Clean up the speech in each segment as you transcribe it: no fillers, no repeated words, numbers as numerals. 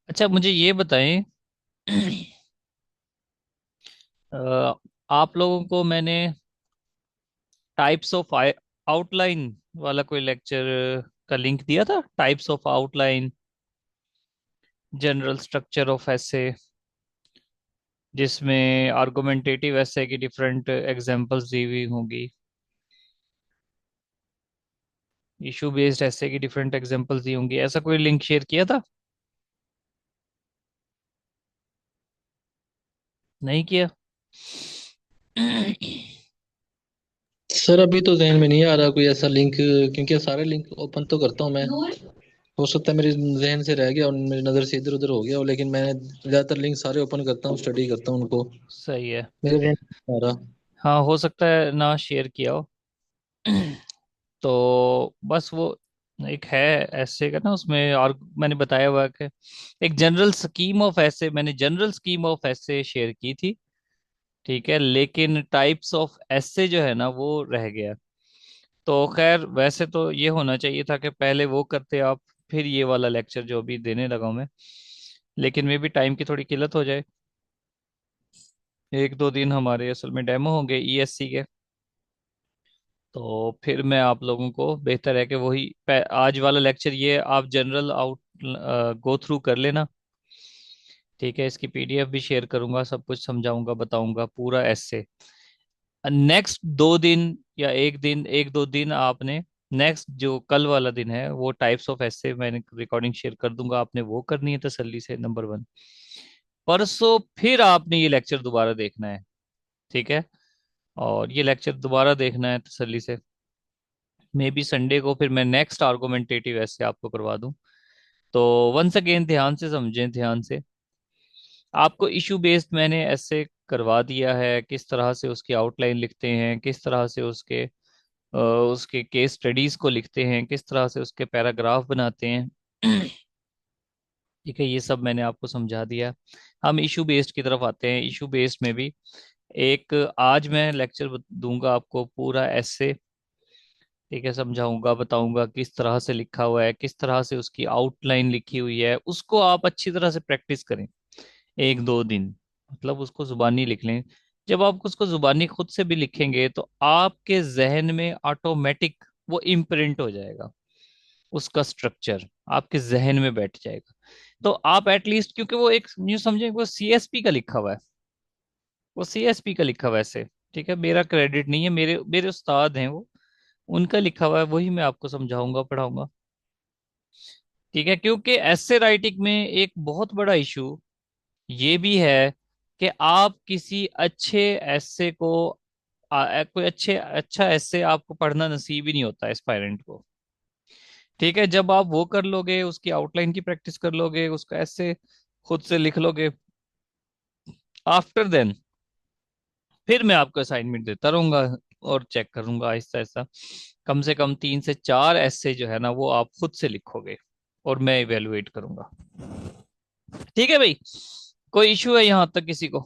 अच्छा, मुझे ये बताएं। अ, आप लोगों को मैंने टाइप्स ऑफ आउटलाइन वाला कोई लेक्चर का लिंक दिया था। Types of outline, general structure of essay, जिसमें आर्गुमेंटेटिव एसे की डिफरेंट एग्जांपल्स दी हुई होंगी, इशू बेस्ड एसे की डिफरेंट एग्जांपल्स दी होंगी। ऐसा कोई लिंक शेयर किया था? नहीं किया? सर अभी तो जहन में नहीं आ रहा कोई ऐसा लिंक, क्योंकि सारे लिंक ओपन तो करता हूँ मैं। हो सकता है मेरे जहन से रह गया और मेरी नज़र से इधर उधर हो गया हो, लेकिन मैं ज़्यादातर लिंक सारे ओपन करता हूँ, स्टडी करता हूँ उनको। सही है। मेरे जहन में नहीं आ रहा। हाँ, हो सकता है ना शेयर किया हो। तो बस वो एक है ऐसे का ना, उसमें और मैंने बताया हुआ है कि एक जनरल स्कीम ऑफ ऐसे, मैंने जनरल स्कीम ऑफ ऐसे शेयर की थी। ठीक है, लेकिन टाइप्स ऑफ ऐसे जो है ना वो रह गया। तो खैर, वैसे तो ये होना चाहिए था कि पहले वो करते आप, फिर ये वाला लेक्चर जो अभी देने लगा हूं मैं। लेकिन मे भी टाइम की थोड़ी किल्लत हो जाए। एक दो दिन हमारे असल में डेमो होंगे ईएससी के। तो फिर मैं आप लोगों को बेहतर है कि वही आज वाला लेक्चर ये आप जनरल आउट गो थ्रू कर लेना। ठीक है, इसकी पीडीएफ भी शेयर करूंगा, सब कुछ समझाऊंगा, बताऊंगा पूरा ऐसे। नेक्स्ट 2 दिन या एक दिन, एक दो दिन आपने, नेक्स्ट जो कल वाला दिन है वो टाइप्स ऑफ ऐसे मैंने रिकॉर्डिंग शेयर कर दूंगा, आपने वो करनी है तसल्ली से, नंबर 1। परसों फिर आपने ये लेक्चर दोबारा देखना है। ठीक है, और ये लेक्चर दोबारा देखना है तसल्ली से। मे बी संडे को फिर मैं नेक्स्ट आर्गुमेंटेटिव ऐसे आपको करवा दूं। तो वंस अगेन ध्यान से समझें, ध्यान से। आपको इशू बेस्ड मैंने ऐसे करवा दिया है, किस तरह से उसकी आउटलाइन लिखते हैं, किस तरह से उसके केस स्टडीज को लिखते हैं, किस तरह से उसके पैराग्राफ बनाते हैं। ठीक है, ये सब मैंने आपको समझा दिया। हम इशू बेस्ड की तरफ आते हैं। इशू बेस्ड में भी एक आज मैं लेक्चर दूंगा आपको पूरा ऐसे। ठीक है, समझाऊंगा, बताऊंगा किस तरह से लिखा हुआ है, किस तरह से उसकी आउटलाइन लिखी हुई है, उसको आप अच्छी तरह से प्रैक्टिस करें। 1 2 दिन, मतलब उसको जुबानी लिख लें। जब आप उसको जुबानी खुद से भी लिखेंगे तो आपके जहन में ऑटोमेटिक वो इम्प्रिंट हो जाएगा। उसका स्ट्रक्चर आपके जहन में बैठ जाएगा। तो आप एटलीस्ट, क्योंकि वो एक यूं समझे वो सीएसपी का लिखा हुआ है, वो सीएसपी का लिखा हुआ है ऐसे। ठीक है, मेरा क्रेडिट नहीं है, मेरे मेरे उस्ताद हैं वो, उनका लिखा हुआ है, वही मैं आपको समझाऊंगा, पढ़ाऊंगा। ठीक है, क्योंकि ऐसे राइटिंग में एक बहुत बड़ा इशू ये भी है कि आप किसी अच्छे ऐसे को कोई अच्छा ऐसे आपको पढ़ना नसीब ही नहीं होता एस्पायरेंट को। ठीक है, जब आप वो कर लोगे, उसकी आउटलाइन की प्रैक्टिस कर लोगे, उसका ऐसे खुद से लिख लोगे, आफ्टर देन फिर मैं आपको असाइनमेंट देता रहूंगा और चेक करूंगा आहिस्ता आहिस्ता। कम से कम 3 से 4 ऐसे जो है ना वो आप खुद से लिखोगे और मैं इवेलुएट करूंगा। ठीक है भाई, कोई इशू है यहाँ तक किसी को?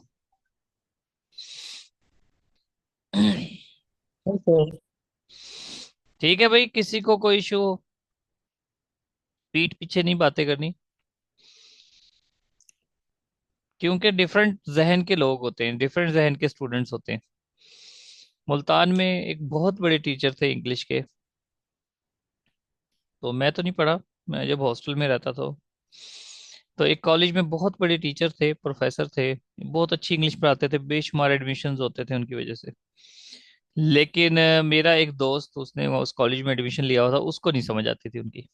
हाँ सर। ठीक है भाई, किसी को कोई इशू हो, पीठ पीछे नहीं बातें करनी। क्योंकि डिफरेंट जहन के लोग होते हैं, डिफरेंट जहन के स्टूडेंट्स होते हैं। मुल्तान में एक बहुत बड़े टीचर थे इंग्लिश के। तो मैं तो नहीं पढ़ा, मैं जब हॉस्टल में रहता था तो एक कॉलेज में बहुत बड़े टीचर थे, प्रोफेसर थे, बहुत अच्छी इंग्लिश पढ़ाते थे, बेशुमार एडमिशन्स होते थे उनकी वजह से। लेकिन मेरा एक दोस्त, उसने उस कॉलेज में एडमिशन लिया हुआ था, उसको नहीं समझ आती थी उनकी।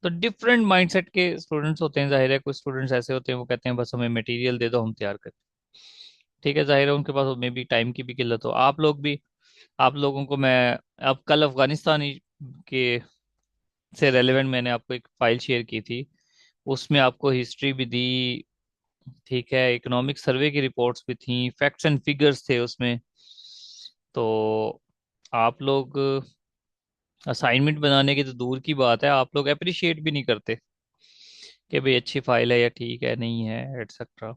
तो डिफरेंट माइंडसेट के स्टूडेंट्स होते हैं, जाहिर है कुछ स्टूडेंट्स ऐसे होते हैं वो कहते हैं बस हमें मटेरियल दे दो, हम तैयार करें। ठीक है, जाहिर है उनके पास में भी टाइम की भी किल्लत हो। आप लोग भी, आप लोगों को मैं, अब कल अफगानिस्तान के से रेलेवेंट मैंने आपको एक फाइल शेयर की थी, उसमें आपको हिस्ट्री भी दी। ठीक है, इकोनॉमिक सर्वे की रिपोर्ट्स भी थी, फैक्ट्स एंड फिगर्स थे उसमें। तो आप लोग असाइनमेंट बनाने की तो दूर की बात है, आप लोग अप्रिशिएट भी नहीं करते कि भाई अच्छी फाइल है या ठीक है नहीं है, एटसेट्रा।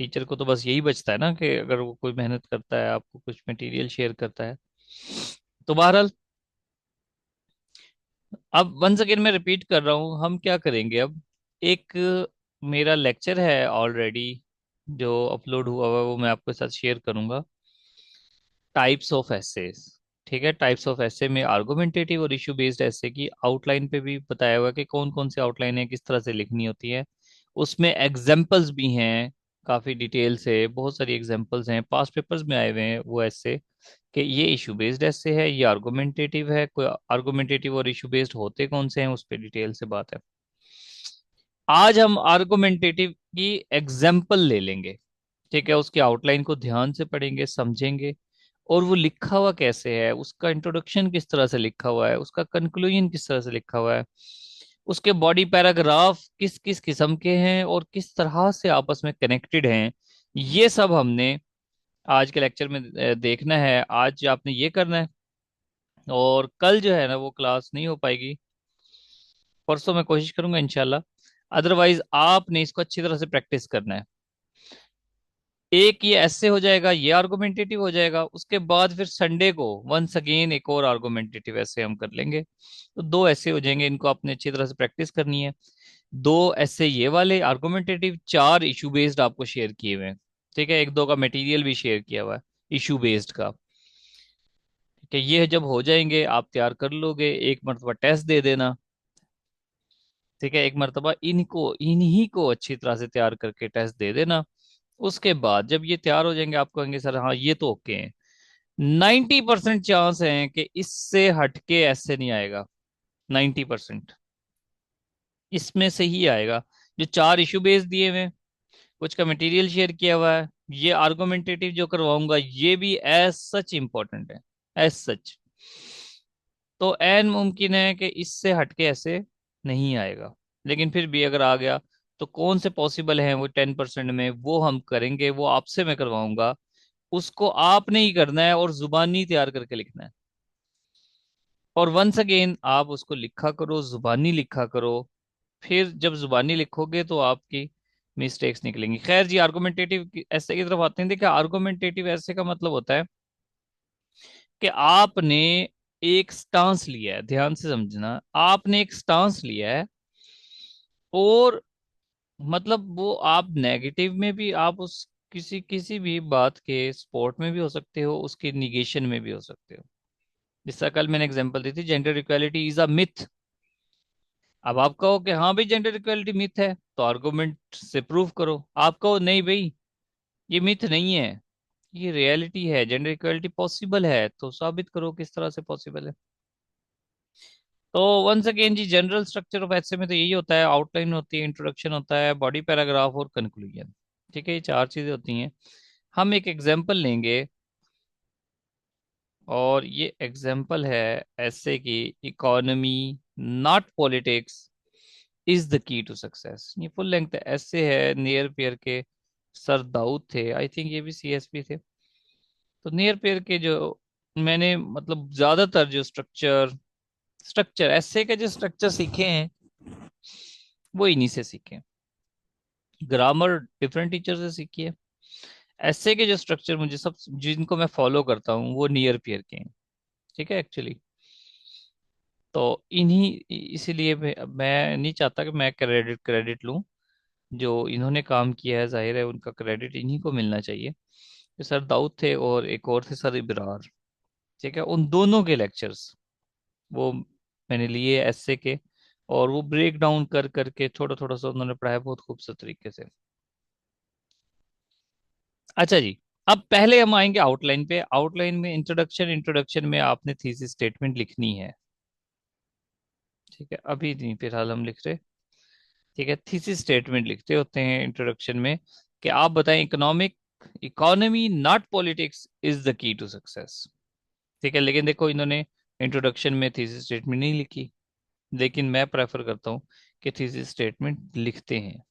टीचर को तो बस यही बचता है ना कि अगर वो कोई मेहनत करता है, आपको कुछ मटेरियल शेयर करता है। तो बहरहाल, अब वंस अगेन मैं रिपीट कर रहा हूँ, हम क्या करेंगे अब। एक मेरा लेक्चर है ऑलरेडी जो अपलोड हुआ हुआ है, वो मैं आपके साथ शेयर करूंगा। Types of essays. ठीक है, टाइप्स ऑफ एसे में आर्गुमेंटेटिव और इशू बेस्ड एसे की आउटलाइन पे भी बताया हुआ है कि कौन कौन सी आउटलाइन है, किस तरह से लिखनी होती है। उसमें एग्जाम्पल्स भी हैं, काफी डिटेल से बहुत सारी एग्जाम्पल्स हैं, पास्ट पेपर्स में आए हुए हैं वो ऐसे कि ये इशू बेस्ड ऐसे है, ये आर्गुमेंटेटिव है। कोई आर्गुमेंटेटिव और इशू बेस्ड होते कौन से हैं, उस पर डिटेल से बात है। आज हम आर्गुमेंटेटिव की एग्जाम्पल ले लेंगे। ठीक है, उसकी आउटलाइन को ध्यान से पढ़ेंगे, समझेंगे, और वो लिखा हुआ कैसे है, उसका इंट्रोडक्शन किस तरह से लिखा हुआ है, उसका कंक्लूजन किस तरह से लिखा हुआ है, उसके बॉडी पैराग्राफ किस किस किस्म के हैं और किस तरह से आपस में कनेक्टेड हैं, ये सब हमने आज के लेक्चर में देखना है। आज आपने ये करना है, और कल जो है ना वो क्लास नहीं हो पाएगी, परसों मैं कोशिश करूंगा इंशाल्लाह। अदरवाइज आपने इसको अच्छी तरह से प्रैक्टिस करना है। एक ये ऐसे हो जाएगा, ये आर्गुमेंटेटिव हो जाएगा, उसके बाद फिर संडे को वंस अगेन एक और आर्गुमेंटेटिव ऐसे हम कर लेंगे, तो दो ऐसे हो जाएंगे। इनको आपने अच्छी तरह से प्रैक्टिस करनी है। दो ऐसे ये वाले आर्गुमेंटेटिव, चार इशू बेस्ड आपको शेयर किए हुए हैं। ठीक है, एक दो का मटेरियल भी शेयर किया हुआ है इशू बेस्ड का। ठीक है, ये जब हो जाएंगे आप तैयार कर लोगे, एक मरतबा टेस्ट दे देना। ठीक है, एक मरतबा इनको इन्हीं को अच्छी तरह से तैयार करके टेस्ट दे देना। उसके बाद जब ये तैयार हो जाएंगे, आप कहेंगे सर हाँ ये तो ओके है। 90% चांस है कि इससे हटके ऐसे नहीं आएगा। 90% इसमें से ही आएगा। जो चार इशू बेस दिए हुए हैं, कुछ का मटेरियल शेयर किया हुआ है, ये आर्गुमेंटेटिव जो करवाऊंगा ये भी एज सच इंपॉर्टेंट है, एज सच। तो एन मुमकिन है कि इससे हटके ऐसे नहीं आएगा, लेकिन फिर भी अगर आ गया तो कौन से पॉसिबल हैं वो 10% में, वो हम करेंगे, वो आपसे मैं करवाऊंगा। उसको आपने ही करना है और जुबानी तैयार करके लिखना है। और वंस अगेन आप उसको लिखा करो, जुबानी लिखा करो। फिर जब जुबानी लिखोगे तो आपकी मिस्टेक्स निकलेंगी। खैर जी, आर्गुमेंटेटिव ऐसे की तरफ आते हैं। देखिए, आर्गुमेंटेटिव ऐसे का मतलब होता है कि आपने एक स्टांस लिया है, ध्यान से समझना, आपने एक स्टांस लिया है, और मतलब वो आप नेगेटिव में भी, आप उस किसी किसी भी बात के सपोर्ट में भी हो सकते हो, उसके निगेशन में भी हो सकते हो। जिसका कल मैंने एग्जांपल दी थी, gender equality is a myth. अब आप कहो कि हाँ भाई जेंडर इक्वालिटी मिथ है, तो आर्गुमेंट से प्रूव करो। आप कहो नहीं भाई ये मिथ नहीं है, ये रियलिटी है, जेंडर इक्वालिटी पॉसिबल है, तो साबित करो किस तरह से पॉसिबल है। तो वंस अगेन जी, जनरल स्ट्रक्चर ऑफ एसे में तो यही होता है, आउटलाइन होती है, इंट्रोडक्शन होता है, बॉडी पैराग्राफ और कंक्लूजन। ठीक है, ये चार चीजें होती हैं। हम एक एग्जांपल लेंगे, और ये एग्जांपल है ऐसे की, economy not politics is the key to success. ये फुल लेंथ ऐसे है, नियर पेयर के सर दाऊद थे, आई थिंक ये भी सीएसपी थे। तो नियर पेयर के जो मैंने मतलब ज्यादातर जो स्ट्रक्चर स्ट्रक्चर ऐसे के जो स्ट्रक्चर सीखे हैं वो इन्हीं से सीखे हैं। ग्रामर डिफरेंट टीचर से सीखी है। ऐसे के जो स्ट्रक्चर मुझे सब जिनको मैं फॉलो करता हूँ वो नियर पेयर के हैं। ठीक है, एक्चुअली तो इन्हीं इसीलिए मैं नहीं चाहता कि मैं क्रेडिट क्रेडिट लूं। जो इन्होंने काम किया है जाहिर है उनका क्रेडिट इन्हीं को मिलना चाहिए। ये सर दाऊद थे और एक और थे सर इब्रार। ठीक है, उन दोनों के लेक्चर्स वो मैंने लिए एसए के, और वो ब्रेक डाउन कर करके थोड़ा थोड़ा सा उन्होंने पढ़ाया बहुत खूबसूरत तरीके से। अच्छा जी, अब पहले हम आएंगे आउटलाइन पे। आउटलाइन में इंट्रोडक्शन, इंट्रोडक्शन में आपने थीसिस स्टेटमेंट लिखनी है। ठीक है, अभी नहीं फिलहाल हम लिख रहे। ठीक है, थीसिस स्टेटमेंट लिखते होते हैं इंट्रोडक्शन में कि आप बताएं, economic economy not politics is the key to success. ठीक है, लेकिन देखो इन्होंने इंट्रोडक्शन में थीसिस स्टेटमेंट नहीं लिखी, लेकिन मैं प्रेफर करता हूँ कि थीसिस स्टेटमेंट लिखते हैं,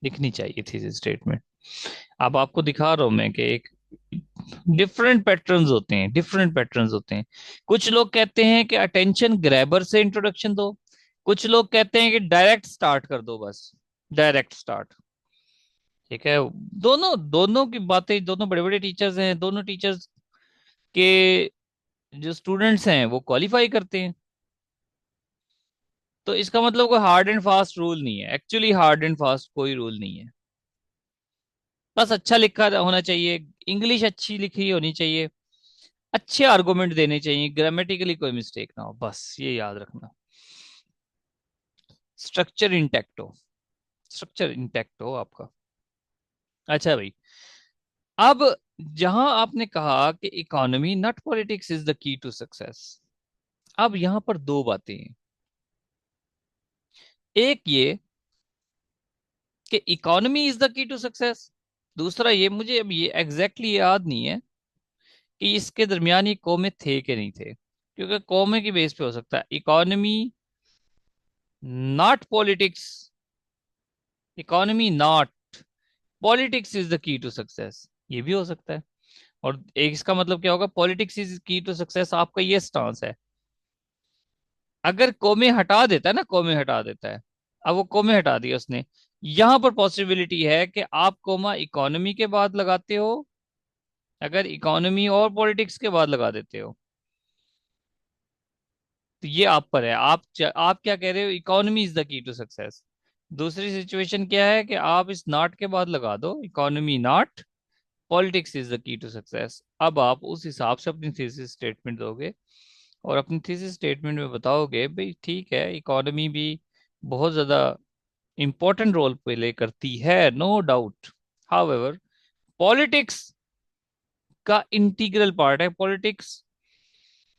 लिखनी चाहिए थीसिस स्टेटमेंट। अब आपको दिखा रहा हूं मैं कि एक डिफरेंट पैटर्न्स होते हैं, डिफरेंट पैटर्न्स होते हैं। कुछ लोग कहते हैं कि अटेंशन ग्रैबर से इंट्रोडक्शन दो, कुछ लोग कहते हैं कि डायरेक्ट स्टार्ट कर दो, बस डायरेक्ट स्टार्ट। ठीक है, दोनों दोनों की बातें, दोनों बड़े बड़े टीचर्स हैं, दोनों टीचर्स के जो स्टूडेंट्स हैं वो क्वालिफाई करते हैं। तो इसका मतलब कोई हार्ड एंड फास्ट रूल नहीं है, एक्चुअली हार्ड एंड फास्ट कोई रूल नहीं है। बस अच्छा लिखा होना चाहिए, इंग्लिश अच्छी लिखी होनी चाहिए, अच्छे आर्गुमेंट देने चाहिए, ग्रामेटिकली कोई मिस्टेक ना हो, बस ये याद रखना। स्ट्रक्चर इंटैक्ट हो, स्ट्रक्चर इंटैक्ट हो आपका। अच्छा भाई, अब जहां आपने कहा कि economy not politics is the key to success, अब यहां पर दो बातें हैं। एक ये कि economy is the key to success, दूसरा ये, मुझे अब ये एग्जैक्टली याद नहीं है कि इसके दरमियान ये कौमे थे कि नहीं थे, क्योंकि कौमे की बेस पे हो सकता है economy not politics, economy not politics is the key to success, ये भी हो सकता है। और एक इसका मतलब क्या होगा, पॉलिटिक्स इज की टू सक्सेस, आपका ये स्टांस है। अगर कौमे हटा देता है ना, कौमे हटा देता है, अब वो कौमे हटा दिया उसने, यहां पर पॉसिबिलिटी है कि आप कोमा इकोनॉमी के बाद लगाते हो, अगर इकोनॉमी और पॉलिटिक्स के बाद लगा देते हो तो ये आप पर है, आप क्या कह रहे हो, economy is the key to success. दूसरी सिचुएशन क्या है कि आप इस नॉट के बाद लगा दो economy not politics is the key to success. अब आप उस हिसाब से अपनी थीसिस स्टेटमेंट दोगे और अपनी थीसिस स्टेटमेंट में बताओगे भाई ठीक है, इकोनॉमी भी बहुत ज्यादा इंपॉर्टेंट रोल प्ले करती है, नो डाउट, हाउएवर पॉलिटिक्स का इंटीग्रल पार्ट है पॉलिटिक्स।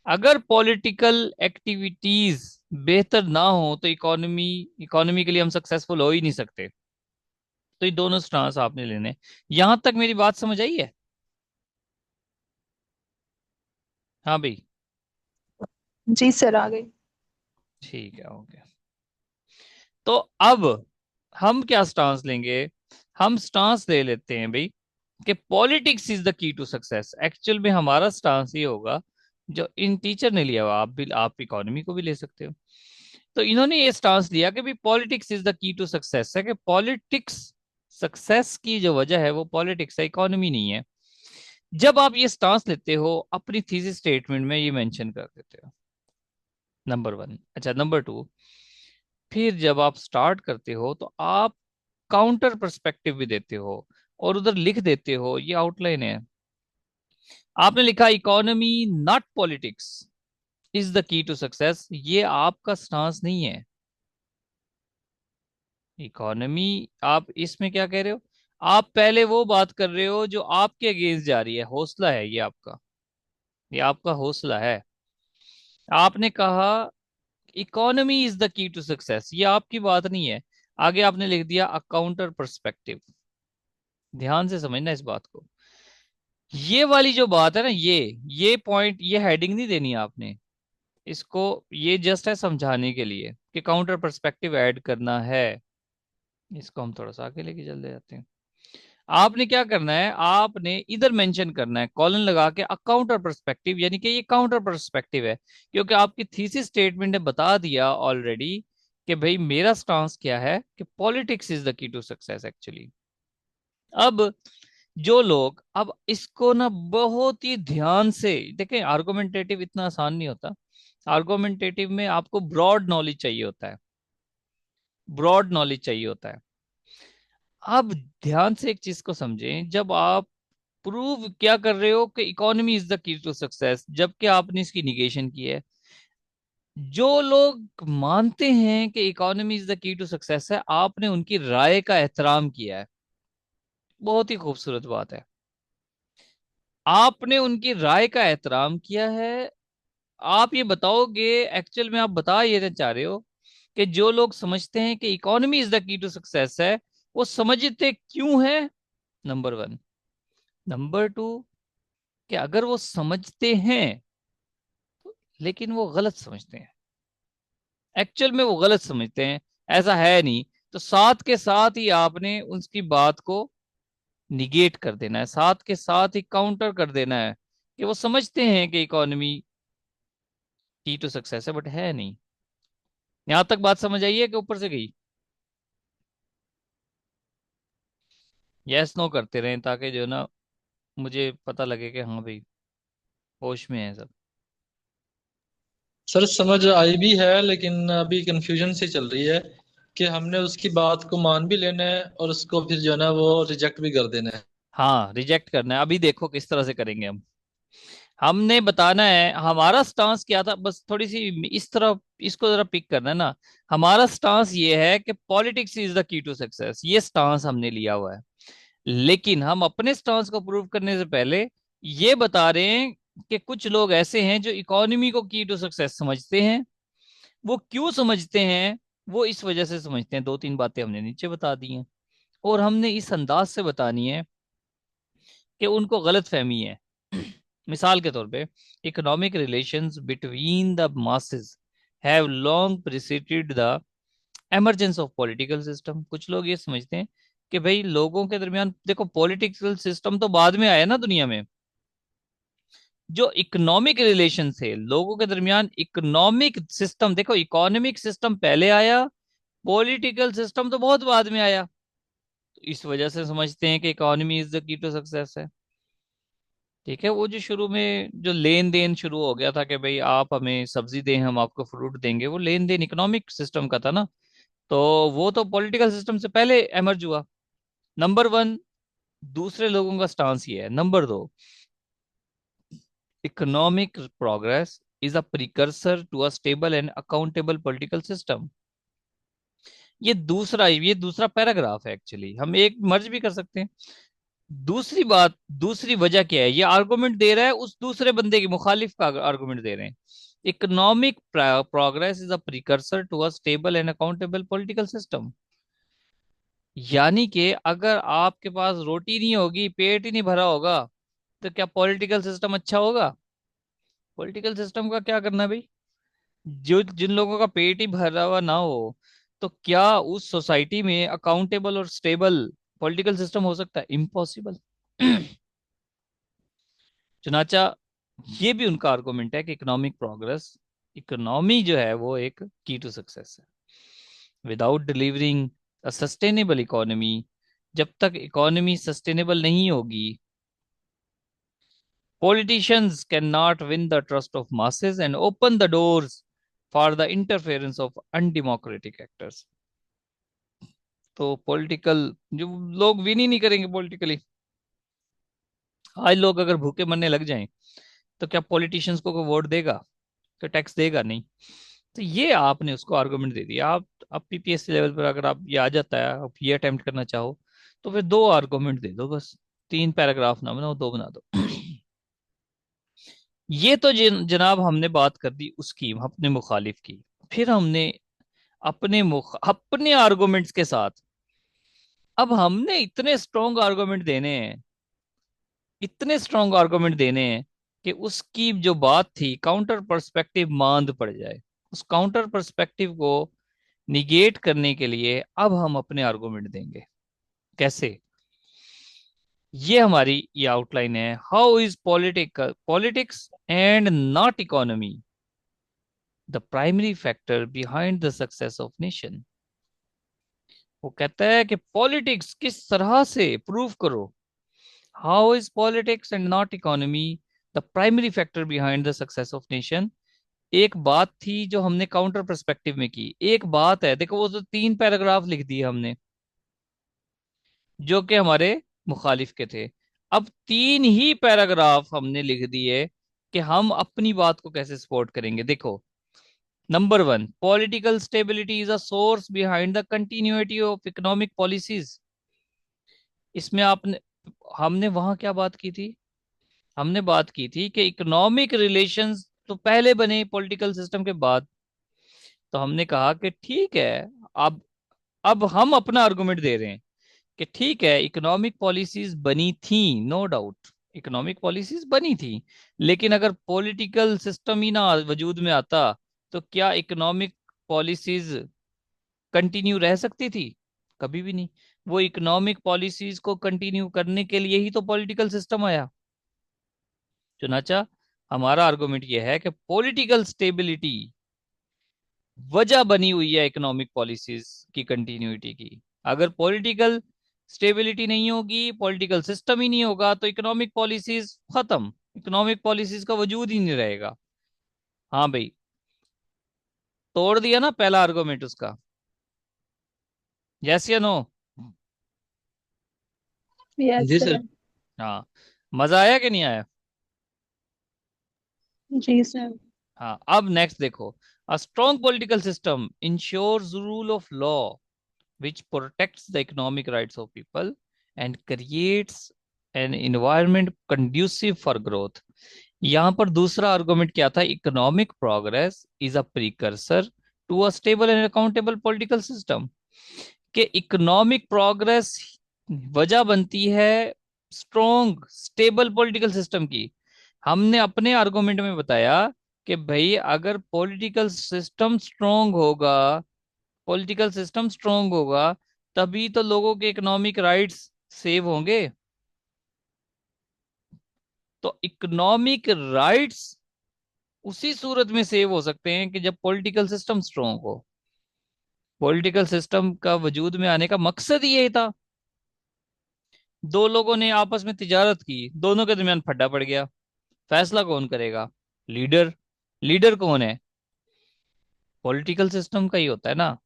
अगर पॉलिटिकल एक्टिविटीज बेहतर ना हो तो इकोनॉमी, इकोनॉमी के लिए हम सक्सेसफुल हो ही नहीं सकते। तो ये दोनों स्टांस आपने लेने। यहां तक मेरी बात समझ आई है? हाँ भाई। जी सर, आ गई। ठीक है, ओके। तो अब हम क्या स्टांस लेंगे, हम स्टांस ले लेते हैं भाई कि politics is the key to success. Actual में हमारा स्टांस ये होगा जो इन टीचर ने लिया हुआ, आप भी, आप इकोनॉमी को भी ले सकते हो। तो इन्होंने ये स्टांस लिया कि भाई politics is the key to success है, कि पॉलिटिक्स सक्सेस की जो वजह है वो पॉलिटिक्स है, इकोनॉमी नहीं है। जब आप ये स्टांस लेते हो अपनी थीसिस स्टेटमेंट में ये मेंशन कर देते हो, नंबर वन। अच्छा, नंबर टू, फिर जब आप स्टार्ट करते हो तो आप काउंटर पर्सपेक्टिव भी देते हो और उधर लिख देते हो, ये आउटलाइन है, आपने लिखा economy not politics is the key to success, ये आपका स्टांस नहीं है। इकोनॉमी, आप इसमें क्या कह रहे हो, आप पहले वो बात कर रहे हो जो आपके अगेंस्ट जा रही है, हौसला है ये आपका, ये आपका हौसला है। आपने कहा economy is the key to success, ये आपकी बात नहीं है। आगे आपने लिख दिया अ काउंटर पर्सपेक्टिव। ध्यान से समझना इस बात को, ये वाली जो बात है ना, ये पॉइंट, ये हेडिंग नहीं देनी आपने इसको, ये जस्ट है समझाने के लिए कि काउंटर पर्सपेक्टिव ऐड करना है। इसको हम थोड़ा सा आगे लेके चलते जाते हैं। आपने क्या करना है, आपने इधर मेंशन करना है कॉलन लगा के अ काउंटर पर्सपेक्टिव, यानी कि ये काउंटर पर्सपेक्टिव है, क्योंकि आपकी थीसिस स्टेटमेंट ने बता दिया ऑलरेडी कि भाई मेरा स्टांस क्या है कि politics is the key to success actually. अब जो लोग, अब इसको ना बहुत ही ध्यान से देखें, आर्गुमेंटेटिव इतना आसान नहीं होता। आर्गुमेंटेटिव में आपको ब्रॉड नॉलेज चाहिए होता है, ब्रॉड नॉलेज चाहिए होता है। अब ध्यान से एक चीज को समझें, जब आप प्रूव क्या कर रहे हो कि economy is the key to success, जबकि आपने इसकी निगेशन की है। जो लोग मानते हैं कि economy is the key to success है, आपने उनकी राय का एहतराम किया है, बहुत ही खूबसूरत बात है। आपने उनकी राय का एहतराम किया है। आप ये बताओगे, एक्चुअल में आप बता ये चाह रहे हो कि जो लोग समझते हैं कि economy is the key to success है, वो समझते क्यों है, नंबर वन। नंबर टू, कि अगर वो समझते हैं लेकिन वो गलत समझते हैं, एक्चुअल में वो गलत समझते हैं, ऐसा है नहीं, तो साथ के साथ ही आपने उसकी बात को निगेट कर देना है, साथ के साथ ही काउंटर कर देना है कि वो समझते हैं कि इकोनॉमी की टू सक्सेस है बट है नहीं। यहां तक बात समझ आई है कि ऊपर से गई? यस नो करते रहें ताकि जो है ना, मुझे पता लगे कि हाँ भाई होश में है सब। सर समझ आई भी है, लेकिन अभी कंफ्यूजन सी चल रही है कि हमने उसकी बात को मान भी लेना है और उसको फिर जो है ना वो रिजेक्ट भी कर देना है। हाँ, रिजेक्ट करना है। अभी देखो किस तरह से करेंगे हम। हमने बताना है हमारा स्टांस क्या था, बस थोड़ी सी इस तरह इसको जरा पिक करना है ना। हमारा स्टांस ये है कि politics is the key to success, ये स्टांस हमने लिया हुआ है। लेकिन हम अपने स्टांस को प्रूव करने से पहले ये बता रहे हैं कि कुछ लोग ऐसे हैं जो इकोनॉमी को की टू सक्सेस समझते हैं। वो क्यों समझते हैं? वो इस वजह से समझते हैं, दो तीन बातें हमने नीचे बता दी हैं। और हमने इस अंदाज से बतानी है कि उनको गलत फहमी है। मिसाल के तौर पे, economic relations between the masses have long preceded the emergence of political system. कुछ लोग ये समझते हैं कि भाई लोगों के दरमियान, देखो पॉलिटिकल सिस्टम तो बाद में आया ना दुनिया में। जो इकोनॉमिक रिलेशन थे लोगों के दरमियान, इकोनॉमिक सिस्टम, देखो इकोनॉमिक सिस्टम पहले आया, पॉलिटिकल सिस्टम तो बहुत बाद में आया। तो इस वजह से समझते हैं कि economy is the key to success है। ठीक है, वो जो शुरू में जो लेन देन शुरू हो गया था कि भाई आप हमें सब्जी दें हम आपको फ्रूट देंगे, वो लेन देन इकोनॉमिक सिस्टम का था ना। तो वो तो पॉलिटिकल सिस्टम से पहले एमर्ज हुआ। नंबर वन, दूसरे लोगों का स्टांस ये है। नंबर दो, economic progress is a precursor to a stable and accountable political system. ये दूसरा पैराग्राफ है, एक्चुअली हम एक मर्ज भी कर सकते हैं। दूसरी बात, दूसरी वजह क्या है? ये आर्गुमेंट दे रहा है उस दूसरे बंदे की मुखालिफ का आर्गुमेंट दे रहे हैं। Economic progress is a precursor to a stable and accountable political system. यानी कि अगर आपके पास रोटी नहीं होगी, पेट ही नहीं भरा होगा, तो क्या पॉलिटिकल सिस्टम अच्छा होगा? पॉलिटिकल सिस्टम का क्या करना है भाई? जो जिन लोगों का पेट ही भरा हुआ ना हो, तो क्या उस सोसाइटी में अकाउंटेबल और स्टेबल पॉलिटिकल सिस्टम हो सकता है? इम्पॉसिबल। चुनाचा ये भी उनका आर्गुमेंट है कि इकोनॉमिक प्रोग्रेस, इकोनॉमी जो है वो एक की टू सक्सेस है। Without delivering a sustainable economy, जब तक इकोनॉमी सस्टेनेबल नहीं होगी, politicians cannot win the trust of masses and open the doors for the interference of undemocratic actors। तो पॉलिटिकल जो लोग विन ही नहीं करेंगे पॉलिटिकली। आज लोग अगर भूखे मरने लग जाएं, तो क्या पॉलिटिशियंस को वोट देगा? तो टैक्स देगा नहीं। तो ये आपने उसको आर्गुमेंट दे दिया। आप पीपीएससी लेवल पर अगर आप ये आ जाता है, आप ये अटेम्प्ट करना चाहो, तो फिर दो आर्गुमेंट दे दो बस। तीन पैराग्राफ ना बनाओ, दो बना दो। ये तो जनाब हमने बात कर दी उसकी, अपने मुखालिफ की। फिर हमने अपने आर्गुमेंट्स के साथ, अब हमने इतने स्ट्रॉन्ग आर्गुमेंट देने हैं, इतने स्ट्रॉन्ग आर्गुमेंट देने हैं कि उसकी जो बात थी काउंटर पर्सपेक्टिव मांद पड़ जाए। उस काउंटर पर्सपेक्टिव को निगेट करने के लिए अब हम अपने आर्गुमेंट देंगे। कैसे? ये आउटलाइन है। How is politics and not economy the primary factor behind the success of nation. वो कहता है कि पॉलिटिक्स किस तरह से, प्रूव करो, how is politics and not economy the primary factor behind the success of nation. एक बात थी जो हमने काउंटर पर्सपेक्टिव में की, एक बात है, देखो वो तो तीन पैराग्राफ लिख दिए हमने जो कि हमारे मुखालिफ के थे। अब तीन ही पैराग्राफ हमने लिख दिए कि हम अपनी बात को कैसे सपोर्ट करेंगे। देखो, number one, political stability is a source behind the continuity of economic policies. इसमें आपने हमने वहां क्या बात की थी? हमने बात की थी कि इकोनॉमिक रिलेशंस तो पहले बने पॉलिटिकल सिस्टम के बाद। तो हमने कहा कि ठीक है, अब अब हम अपना आर्गुमेंट दे रहे हैं कि ठीक है, इकोनॉमिक पॉलिसीज बनी थी, नो डाउट इकोनॉमिक पॉलिसीज बनी थी। लेकिन अगर पॉलिटिकल सिस्टम ही ना वजूद में आता, तो क्या इकोनॉमिक पॉलिसीज कंटिन्यू रह सकती थी? कभी भी नहीं। वो इकोनॉमिक पॉलिसीज को कंटिन्यू करने के लिए ही तो पॉलिटिकल सिस्टम आया। चुनाचा हमारा आर्गुमेंट यह है कि पॉलिटिकल स्टेबिलिटी वजह बनी हुई है इकोनॉमिक पॉलिसीज की कंटिन्यूटी की। अगर पॉलिटिकल स्टेबिलिटी नहीं होगी, पॉलिटिकल सिस्टम ही नहीं होगा, तो इकोनॉमिक पॉलिसीज खत्म, इकोनॉमिक पॉलिसीज का वजूद ही नहीं रहेगा। हाँ भाई, तोड़ दिया ना पहला आर्गुमेंट उसका, यस या नो? यस जी सर। सर। हाँ, मजा आया कि नहीं आया? जी सर। हाँ, अब नेक्स्ट देखो, a strong political system ensures rule of law which protects the economic rights of people and creates an environment conducive for growth. यहां पर दूसरा आर्गुमेंट क्या था? Economic progress is a precursor to a stable and accountable political system. कि economic progress वजह बनती है strong stable political system की। हमने अपने आर्गुमेंट में बताया कि भाई अगर पॉलिटिकल सिस्टम स्ट्रॉन्ग होगा, पॉलिटिकल सिस्टम स्ट्रांग होगा, तभी तो लोगों के इकोनॉमिक राइट्स सेव होंगे। तो इकोनॉमिक राइट्स उसी सूरत में सेव हो सकते हैं कि जब पॉलिटिकल सिस्टम स्ट्रांग हो। पॉलिटिकल सिस्टम का वजूद में आने का मकसद ही यही था। दो लोगों ने आपस में तिजारत की, दोनों के दरमियान फड्डा पड़ गया, फैसला कौन करेगा? लीडर। लीडर कौन है? पॉलिटिकल सिस्टम का ही होता है ना।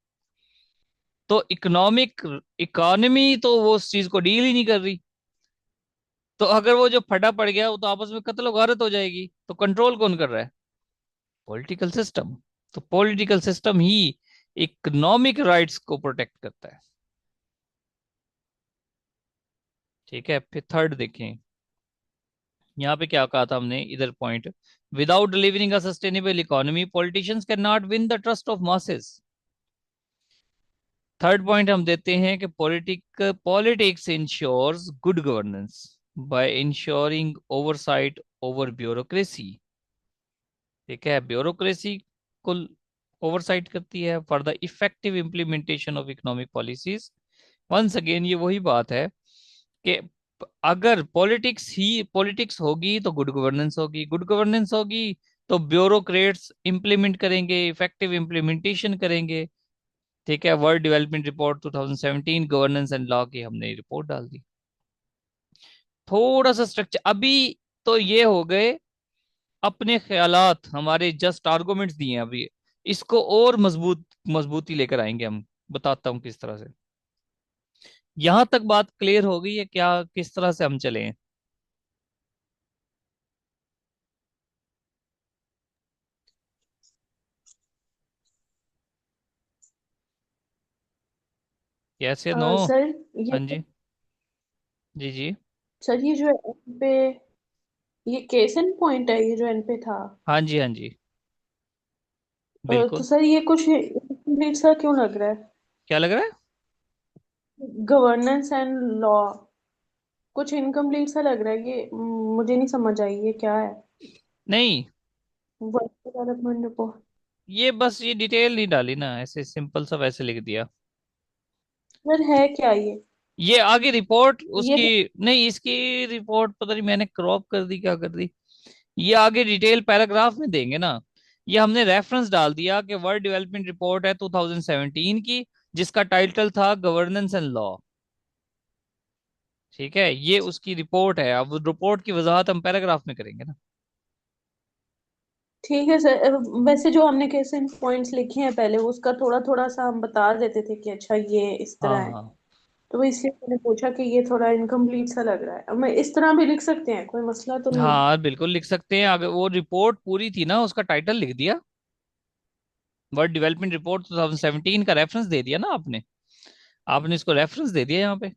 तो इकोनॉमिक इकोनॉमी तो वो उस चीज को डील ही नहीं कर रही। तो अगर वो जो फटा पड़ गया वो तो आपस में कत्लो गारत हो जाएगी, तो कंट्रोल कौन कर रहा है? Political system. तो पॉलिटिकल सिस्टम ही इकोनॉमिक राइट्स को प्रोटेक्ट करता है। ठीक है, फिर थर्ड देखें। यहाँ पे क्या कहा था हमने इधर point, without delivering a sustainable economy politicians can not win the trust of masses. Third point हम देते हैं कि politics ensures good governance by ensuring oversight over bureaucracy. ठीक है, ब्यूरोक्रेसी को ओवरसाइट करती है for the effective implementation of economic policies. Once again ये वही बात है कि अगर पॉलिटिक्स होगी तो गुड गवर्नेंस होगी, गुड गवर्नेंस होगी तो ब्यूरोक्रेट्स इंप्लीमेंट करेंगे, इफेक्टिव इम्प्लीमेंटेशन करेंगे। ठीक है, world development report 2017 governance and law की हमने रिपोर्ट डाल दी। थोड़ा सा स्ट्रक्चर अभी, तो ये हो गए अपने ख्यालात, हमारे जस्ट आर्गुमेंट्स दिए हैं अभी। इसको और मजबूती लेकर आएंगे हम। बताता हूं किस तरह से। यहां तक बात क्लियर हो गई है क्या, किस तरह से हम चले? कैसे? नो? सर ये हाँ जी, जी जी। सर ये जो एन पे, ये केस एंड पॉइंट है, ये जो एन पे था। हाँ जी, हाँ जी, तो बिल्कुल। सर ये कुछ इनकम्प्लीट सा क्यों लग रहा है? क्या लग रहा है? गवर्नेंस एंड लॉ कुछ इनकम्प्लीट सा लग रहा है ये। मुझे नहीं समझ आई ये क्या है। नहीं, वर्क डेवलपमेंट रिपोर्ट। ये बस ये डिटेल नहीं डाली ना, ऐसे सिंपल सा वैसे लिख दिया। सर है क्या ये? ये आगे रिपोर्ट ये उसकी, नहीं इसकी रिपोर्ट पता नहीं मैंने क्रॉप कर दी क्या कर दी। ये आगे डिटेल पैराग्राफ में देंगे ना। ये हमने रेफरेंस डाल दिया कि वर्ल्ड डेवलपमेंट रिपोर्ट है 2017 की, जिसका टाइटल था गवर्नेंस एंड लॉ। ठीक है, ये उसकी रिपोर्ट है, अब रिपोर्ट की वजाहत हम पैराग्राफ में करेंगे ना। ठीक है सर। वैसे जो हमने केस एंड पॉइंट्स लिखे हैं पहले, वो उसका थोड़ा थोड़ा सा हम बता देते थे कि अच्छा ये इस तरह हाँ है। हाँ तो इसलिए मैंने पूछा कि ये थोड़ा इनकम्प्लीट सा लग रहा है। अब मैं इस तरह भी लिख सकते हैं, कोई मसला तो नहीं है? हाँ, बिल्कुल लिख सकते हैं। अगर वो रिपोर्ट पूरी थी ना, उसका टाइटल लिख दिया, वर्ल्ड डेवलपमेंट रिपोर्ट 2017 का रेफरेंस दे दिया ना आपने। आपने इसको रेफरेंस दे दिया यहाँ पे।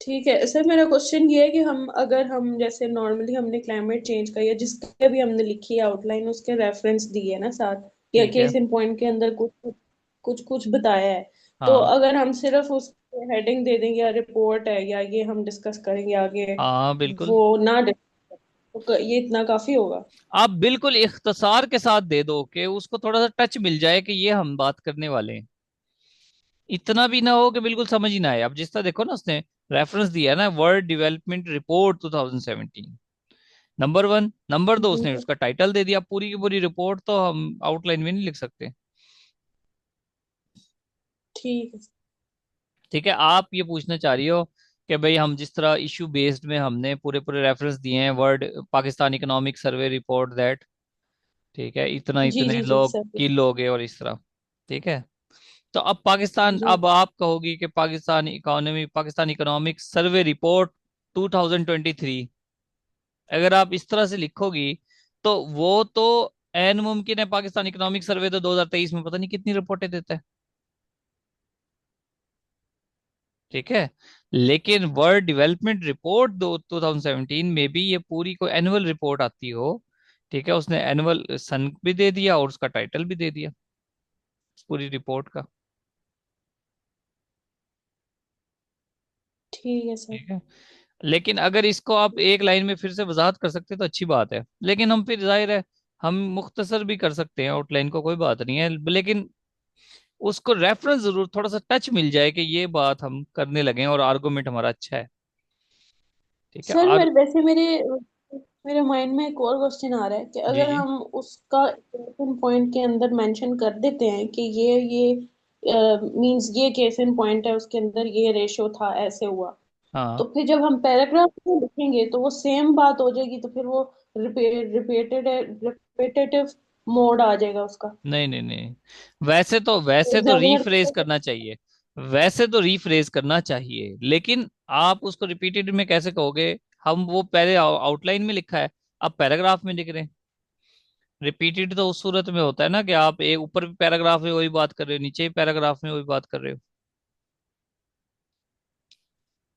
ठीक है सर। मेरा क्वेश्चन ये है कि हम अगर हम जैसे नॉर्मली हमने क्लाइमेट चेंज का या जिसके भी हमने लिखी है आउटलाइन, उसके रेफरेंस दिए है ना साथ, या ठीक है। केस इन पॉइंट के अंदर कुछ कुछ कुछ बताया है, तो हाँ अगर हम सिर्फ उस हेडिंग दे देंगे या रिपोर्ट है या ये हम डिस्कस करेंगे आगे, हाँ, बिल्कुल। वो ना तो ये इतना काफी होगा? आप बिल्कुल इख्तसार के साथ दे दो कि उसको थोड़ा सा टच मिल जाए कि ये हम बात करने वाले हैं। इतना भी ना हो कि बिल्कुल समझ ही ना आए। अब जिस तरह देखो ना, उसने रेफरेंस दिया ना, world development report 2017, number one. Number दो, ठीक उसने है। उसका टाइटल दे दिया। पूरी की पूरी रिपोर्ट तो हम आउटलाइन में नहीं लिख सकते। ठीक है। ठीक है, आप ये पूछना चाह रही हो कि भाई हम जिस तरह इशू बेस्ड में हमने पूरे पूरे रेफरेंस दिए हैं, world Pakistan economic survey report that. ठीक है, इतना जी इतने जी जी लोग सर। किलोगे और इस तरह। ठीक है। तो अब पाकिस्तान, जी अब आप कहोगी कि पाकिस्तान इकोनॉमिक सर्वे रिपोर्ट 2023, अगर आप इस तरह से लिखोगी तो वो तो एन मुमकिन है। पाकिस्तान इकोनॉमिक सर्वे तो 2023 में पता नहीं कितनी रिपोर्टें देता है। ठीक है। लेकिन वर्ल्ड डेवलपमेंट रिपोर्ट दो 2017 में भी ये पूरी को एनुअल रिपोर्ट आती हो, ठीक है, उसने एनुअल सन भी दे दिया और उसका टाइटल भी दे दिया उस पूरी रिपोर्ट का। ठीक है सर। ठीक है। लेकिन अगर इसको आप एक लाइन में फिर से वजाहत कर सकते तो अच्छी बात है, लेकिन हम फिर जाहिर है हम मुख्तसर भी कर सकते हैं आउटलाइन को, कोई बात नहीं है, लेकिन उसको रेफरेंस जरूर थोड़ा सा टच मिल जाए कि ये बात हम करने लगे हैं और आर्गुमेंट हमारा अच्छा है। ठीक है। सर मेरे वैसे मेरे मेरे माइंड में एक और क्वेश्चन आ रहा है कि जी अगर जी। हम उसका पॉइंट के अंदर मेंशन कर देते हैं कि ये मींस ये केस इन पॉइंट है, उसके अंदर ये रेशो था, ऐसे हुआ, तो हाँ। फिर जब हम पैराग्राफ में लिखेंगे तो वो सेम बात हो जाएगी, तो फिर वो रिपीटेटिव मोड आ जाएगा उसका। नहीं नहीं नहीं, वैसे तो इधर उधर रीफ्रेज करना चाहिए। वैसे तो रीफ्रेज करना चाहिए, लेकिन आप उसको रिपीटेड में कैसे कहोगे? हम वो पहले आउटलाइन में लिखा है, अब पैराग्राफ में लिख रहे हैं। रिपीटेड तो उस सूरत में होता है ना कि आप एक ऊपर भी पैराग्राफ में वही बात कर रहे हो, नीचे भी पैराग्राफ में वही बात कर रहे हो।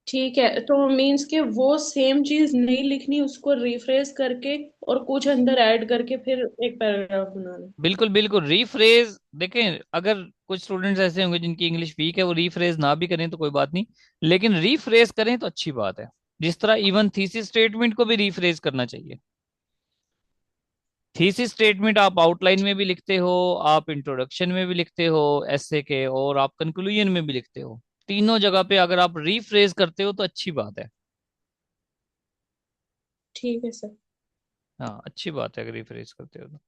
ठीक है, तो मीन्स के वो सेम चीज नहीं लिखनी, उसको रिफ्रेश करके और कुछ अंदर ऐड करके फिर एक पैराग्राफ बनाना। बिल्कुल बिल्कुल, रीफ्रेज देखें, अगर कुछ स्टूडेंट्स ऐसे होंगे जिनकी इंग्लिश वीक है, वो रीफ्रेज ना भी करें तो कोई बात नहीं, लेकिन रीफ्रेज करें तो अच्छी बात है। जिस तरह इवन थीसिस स्टेटमेंट को भी रीफ्रेज करना चाहिए। थीसिस स्टेटमेंट आप आउटलाइन में भी लिखते हो, आप इंट्रोडक्शन में भी लिखते हो एसे के, और आप कंक्लूजन में भी लिखते हो। तीनों जगह पे अगर आप रीफ्रेज करते हो तो अच्छी बात है। ठीक है सर। हाँ, अच्छी बात है अगर रीफ्रेज करते हो तो।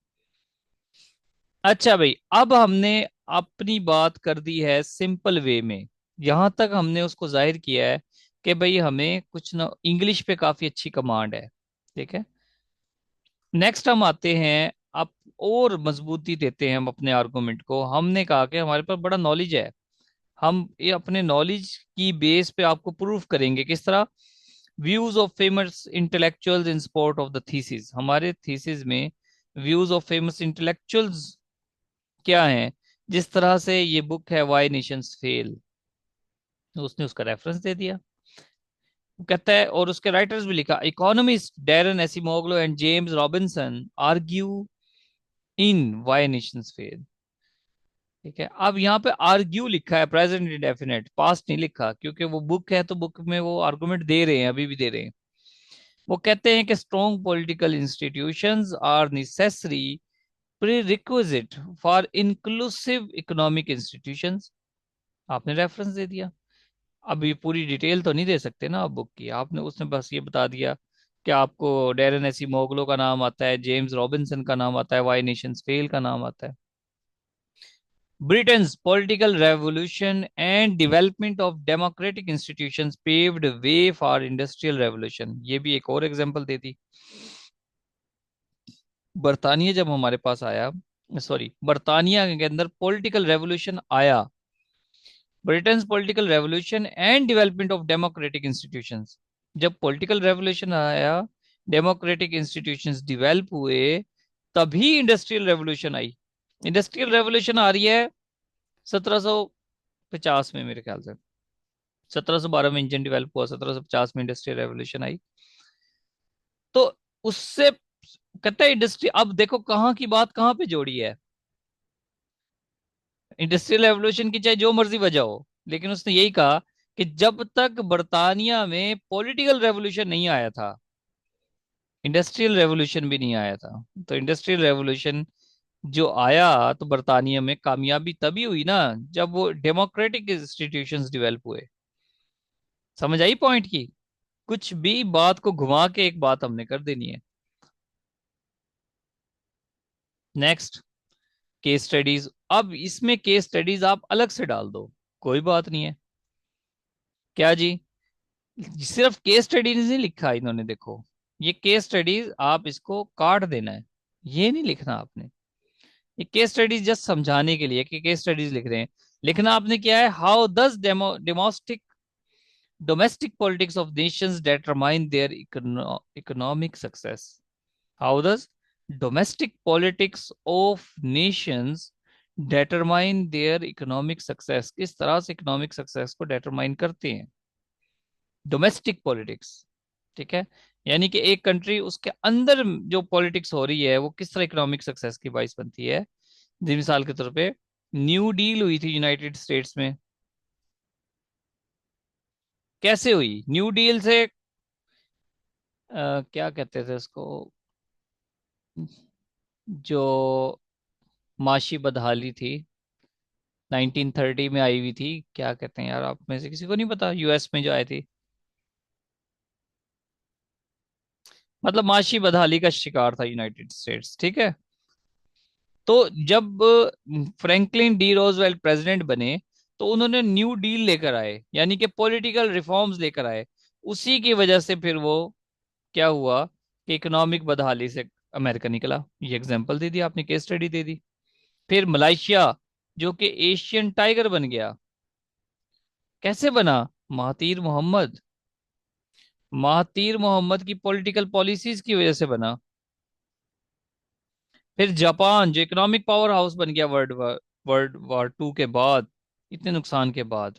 अच्छा भाई, अब हमने अपनी बात कर दी है सिंपल वे में, यहां तक हमने उसको जाहिर किया है कि भाई हमें कुछ ना इंग्लिश पे काफी अच्छी कमांड है। ठीक है। नेक्स्ट हम आते हैं, अब और मजबूती देते हैं हम अपने आर्गुमेंट को। हमने कहा कि हमारे पास बड़ा नॉलेज है, हम ये अपने नॉलेज की बेस पे आपको प्रूफ करेंगे। किस तरह? Views of famous intellectuals in support of the thesis. हमारे थीसिस में व्यूज ऑफ फेमस इंटेलेक्चुअल्स क्या हैं? जिस तरह से ये बुक है वाई नेशंस फेल, उसने उसका रेफरेंस दे दिया। वो कहता है, और उसके राइटर्स भी लिखा, economist Daron Acemoglu and James Robinson argue in why nations fail. ठीक है। अब यहाँ पे आर्ग्यू लिखा है, प्रेजेंट इंडेफिनिट, पास्ट नहीं लिखा, क्योंकि वो बुक है तो बुक में वो आर्गुमेंट दे रहे हैं, अभी भी दे रहे हैं। वो कहते हैं कि strong political institutions are necessary prerequisite for inclusive economic institutions. आपने रेफरेंस दे दिया। अब ये पूरी डिटेल तो नहीं दे सकते ना आप बुक की, आपने उसने बस ये बता दिया कि आपको डेरन एसी मोगलो का नाम आता है, जेम्स रॉबिन्सन का नाम आता है, वाई नेशंस फेल का नाम आता है। Britain's political revolution and development of democratic institutions paved way for industrial revolution। ये भी एक और एग्जांपल दे दी। बर्तानिया जब हमारे पास आया, सॉरी, बर्तानिया के अंदर पॉलिटिकल रेवोल्यूशन आया, Britain's political revolution and development of democratic institutions. जब पॉलिटिकल रेवोल्यूशन आया, डेमोक्रेटिक इंस्टीट्यूशंस डेवलप हुए, तभी इंडस्ट्रियल रेवोल्यूशन आई। इंडस्ट्रियल रेवोल्यूशन आ रही है 1750 में मेरे ख्याल से, 1712 में इंजन डेवलप हुआ, 1750 में इंडस्ट्रियल रेवोल्यूशन आई। तो उससे कहता है इंडस्ट्री, अब देखो कहाँ की बात कहाँ पे जोड़ी है। इंडस्ट्रियल रेवोल्यूशन की चाहे जो मर्जी वजह हो, लेकिन उसने यही कहा कि जब तक बर्तानिया में पॉलिटिकल रेवोल्यूशन नहीं आया था, इंडस्ट्रियल रेवोल्यूशन भी नहीं आया था। तो इंडस्ट्रियल रेवोल्यूशन जो आया तो बर्तानिया में कामयाबी तभी हुई ना, जब वो डेमोक्रेटिक इंस्टीट्यूशंस डेवलप हुए। समझ आई पॉइंट की? कुछ भी बात को घुमा के एक बात हमने कर देनी है। Next, case studies. अब इसमें केस स्टडीज आप अलग से डाल दो, कोई बात नहीं है। क्या जी? सिर्फ केस स्टडीज नहीं लिखा इन्होंने, देखो ये केस स्टडीज आप इसको काट देना है। ये नहीं लिखना आपने। ये केस स्टडीज जस्ट समझाने के लिए कि केस स्टडीज लिख रहे हैं। लिखना आपने क्या है, how does domestic politics of nations determine their economic success. How does domestic politics of nations determine their economic success? किस तरह से इकोनॉमिक सक्सेस को determine करते हैं डोमेस्टिक पॉलिटिक्स। ठीक है, यानी कि एक कंट्री उसके अंदर जो पॉलिटिक्स हो रही है वो किस तरह इकोनॉमिक सक्सेस की बाइस बनती है। जी मिसाल के तौर पे न्यू डील हुई थी यूनाइटेड स्टेट्स में, कैसे हुई न्यू डील से? क्या कहते थे उसको, जो माशी बदहाली थी 1930 में आई हुई थी, क्या कहते हैं यार, आप में से किसी को नहीं पता, यूएस में जो आई थी, मतलब माशी बदहाली का शिकार था यूनाइटेड स्टेट्स। ठीक है, तो जब फ्रैंकलिन डी रोजवेल्ट प्रेसिडेंट बने तो उन्होंने न्यू डील लेकर आए, यानी कि पॉलिटिकल रिफॉर्म्स लेकर आए। उसी की वजह से फिर वो क्या हुआ कि इकोनॉमिक बदहाली से अमेरिका निकला। ये एग्जांपल दे दी आपने, केस स्टडी दे दी। फिर मलाइशिया जो कि एशियन टाइगर बन गया, कैसे बना? महातीर मोहम्मद, महातीर मोहम्मद की पॉलिटिकल पॉलिसीज की वजह से बना। फिर जापान जो इकोनॉमिक पावर हाउस बन गया वर्ल्ड वॉर 2 के बाद, इतने नुकसान के बाद,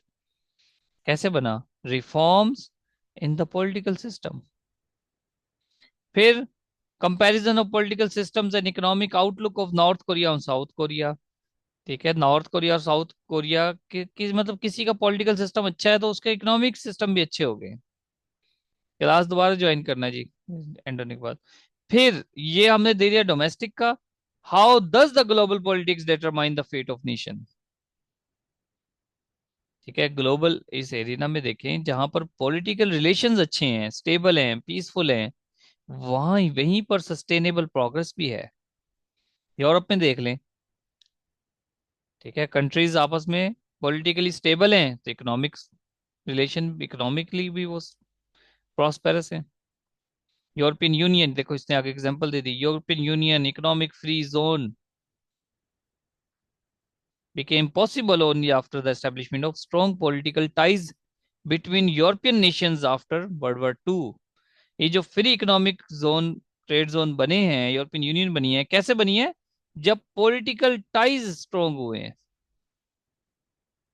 कैसे बना? Reforms in the political system. फिर comparison of political systems and economic outlook of North Korea और साउथ कोरिया। ठीक है, नॉर्थ कोरिया और साउथ कोरिया मतलब किसी का पॉलिटिकल सिस्टम अच्छा है तो उसके इकोनॉमिक सिस्टम भी अच्छे हो गए। क्लास दोबारा ज्वाइन करना जी एंड होने के बाद। फिर ये हमने दे दिया डोमेस्टिक का, how does the global politics determine the fate of nation. ठीक है, ग्लोबल इस एरिना में देखें जहां पर पॉलिटिकल रिलेशंस अच्छे हैं, स्टेबल हैं, पीसफुल हैं, वहां वहीं पर सस्टेनेबल प्रोग्रेस भी है। यूरोप में देख लें, ठीक है, कंट्रीज आपस में पॉलिटिकली स्टेबल हैं तो इकोनॉमिक रिलेशन, इकोनॉमिकली भी वो प्रॉस्पेरस है। यूरोपियन यूनियन देखो, इसने आगे एग्जांपल दे दी, European Union economic free zone became possible only after the establishment of strong political ties between European nations after World War II। ये जो free economic zone, trade zone बने हैं, यूरोपियन यूनियन बनी है, कैसे बनी है? जब पॉलिटिकल टाइज स्ट्रोंग हुए हैं।